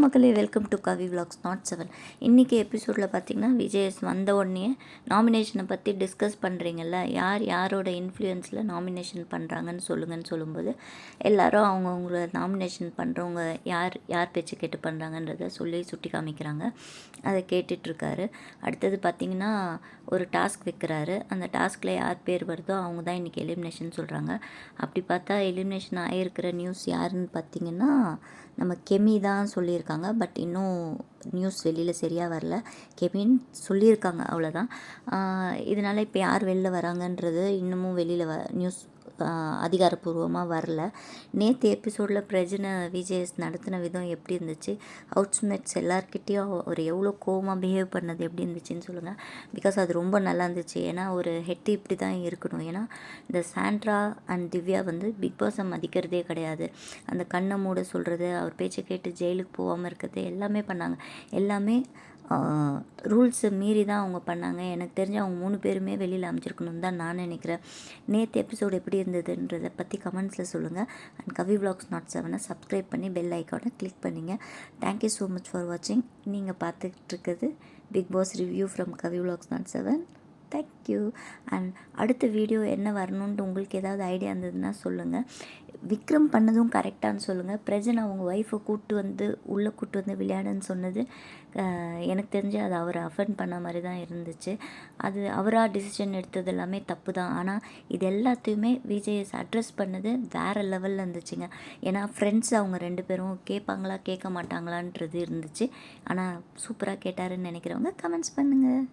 மக்களே, welcome to Kavi vlogs நாட் 7. இன்றைக்கி எபிசோடில் பார்த்திங்கன்னா விஜேஎஸ் வந்த உடனே நாமினேஷனை பற்றி டிஸ்கஸ் பண்ணுறீங்கல்ல, யாரோட இன்ஃப்ளூயன்ஸில் நாமினேஷன் பண்ணுறாங்கன்னு சொல்லும்போது எல்லாரும் அவங்கவுங்கள நாமினேஷன் பண்ணுறவங்க யார் பேச்சு கேட்டு பண்ணுறாங்கன்றத சொல்லி சுட்டி காமிக்கிறாங்க. அதை கேட்டுட்ருக்காரு. அடுத்தது பார்த்திங்கன்னா ஒரு டாஸ்க் வைக்கிறாரு. அந்த டாஸ்கில் யார் பேர் வருதோ அவங்க தான் இன்றைக்கி எலிமினேஷன் சொல்கிறாங்க. அப்படி பார்த்தா எலிமினேஷன் ஆகிருக்கிற நியூஸ் யாருன்னு பார்த்திங்கன்னா நம்ம கெமி தான் சொல்லியிருக்காங்க. பட் இன்னும் நியூஸ் வெளியில் சரியாக வரல. கெமின்னு சொல்லியிருக்காங்க, அவ்வளோதான். இதனால் இப்போ யார் வெளில வராங்கன்றது இன்னமும் வெளியில் நியூஸ் அதிகாரப்பூர்வமாக வரல. நேற்று எபிசோடில் பிரஜனை விஜேஎஸ் நடத்தின விதம் எப்படி இருந்துச்சு, ஹவுஸ்மேட்ஸ் எல்லார்கிட்டேயும் அவர் எவ்வளோ கோவமாக பிஹேவ் பண்ணது எப்படி இருந்துச்சுன்னு சொல்லுங்கள். பிகாஸ் அது ரொம்ப நல்லா இருந்துச்சு. ஏன்னா ஒரு ஹெட்டு இப்படி தான் இருக்கணும். ஏன்னா இந்த சாண்ட்ரா அண்ட் திவ்யா வந்து பிக் பாஸை மதிக்கிறதே கிடையாது. அந்த கண்ணை மூட சொல்கிறது, அவர் பேச்சை கேட்டு ஜெயிலுக்கு போகாமல் இருக்கிறது எல்லாமே பண்ணாங்க. எல்லாமே ரூல்ஸை மீறி தான் அவங்க பண்ணாங்க. எனக்கு தெரிஞ்சு அவங்க 3 பேருமே வெளியில் அமைச்சிருக்கணும்னு தான் நான் நினைக்கிறேன். நேற்று எபிசோடு எப்படி இருந்ததுன்றதை பற்றி கமெண்ட்ஸில் சொல்லுங்கள். அண்ட் கவி விலாக்ஸ் நாட் 7 சப்ஸ்கிரைப் பண்ணி பெல் ஐக்கானை கிளிக் பண்ணிங்க. தேங்க்யூ ஸோ மச் ஃபார் வாட்சிங். நீங்கள் பார்த்துக்கிட்டு இருக்கிறது Bigg Boss review from Kavi vlogs நாட் 7. தேங்க்யூ. அண்ட் அடுத்த வீடியோ என்ன வரணுன்ட்டு உங்களுக்கு ஏதாவது ஐடியா இருந்ததுன்னா சொல்லுங்கள். விக்ரம் பண்ணதும் கரெக்டானு சொல்லுங்கள். பிரஜன் அவங்க ஒய்ஃபை உள்ளே கூப்பிட்டு வந்து விளையாடுன்னு சொன்னது எனக்கு தெரிஞ்சு அது அவரை அஃபெண்ட் பண்ண மாதிரி தான் இருந்துச்சு. அது அவராக டிசிஷன் எடுத்தது எல்லாமே தப்பு தான். ஆனால் இது எல்லாத்தையுமே விஜேஎஸ் அட்ரஸ் பண்ணது வேறு லெவலில் இருந்துச்சுங்க. ஏன்னா ஃப்ரெண்ட்ஸ் அவங்க 2 பேரும் கேட்பாங்களா கேட்க மாட்டாங்களான்றது இருந்துச்சு. ஆனால் சூப்பராக கேட்டாருன்னு நினைக்கிறவங்க கமெண்ட்ஸ் பண்ணுங்கள்.